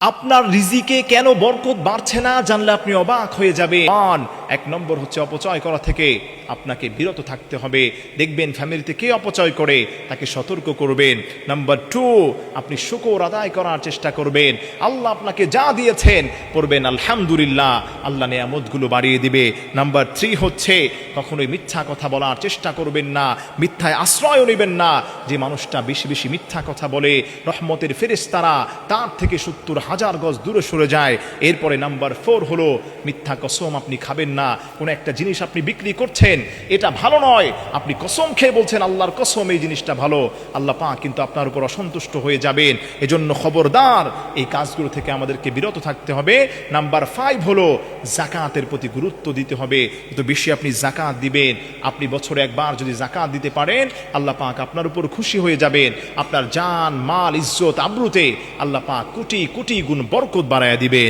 আপনার রিজিকে কেন বরকত বাড়ছে না জানলে আপনি অবাক হয়ে যাবেন। এক নম্বর হচ্ছে অপচয় করা থেকে আপনাকে বিরত থাকতে হবে। দেখবেন ফ্যামিলিতে কে অপচয় করে তাকে সতর্ক করবেন। নাম্বার 2, আপনি শুকর আদায় করার চেষ্টা করবেন। আল্লাহ আপনাকে যা দিয়েছেন পড়বেন আলহামদুলিল্লাহ, আল্লাহ নেয়ামতগুলো বাড়িয়ে দিবে। নাম্বার 3 হচ্ছে কখনোই মিথ্যা কথা বলার চেষ্টা করবেন না, মিথ্যায় আশ্রয় নেবেন না। যে মানুষটা বেশি বেশি মিথ্যা কথা বলে রহমতের ফেরেশতারা তার থেকে 70,000 গজ দূরে সরে যায়। এরপরে নাম্বার 4 হলো মিথ্যা কসম আপনি খাবেন না। কোনো একটা জিনিস আপনি বিক্রি করছেন, এটা ভালো নয়, আপনি কসম খেয়ে বলছেন আল্লাহর কসম এই জিনিসটা ভালো, আল্লাহ পাক কিন্তু আপনার উপর অসন্তুষ্ট হয়ে যাবেন। এজন্য খবরদার এই কাজগুলো থেকে আমাদেরকে বিরত থাকতে হবে। নাম্বার 5 হলো যাকাতের প্রতি গুরুত্ব দিতে হবে। তো বেশি আপনি যাকাত দিবেন, আপনি বছরে একবার যদি যাকাত দিতে পারেন আল্লাহ পাক আপনার উপর খুশি হয়ে যাবেন। আপনার জান মাল ইজ্জত আব্রুতে আল্লাহ পাক কোটি কোটি গুণ বরকত বাড়ায়া দিবেন।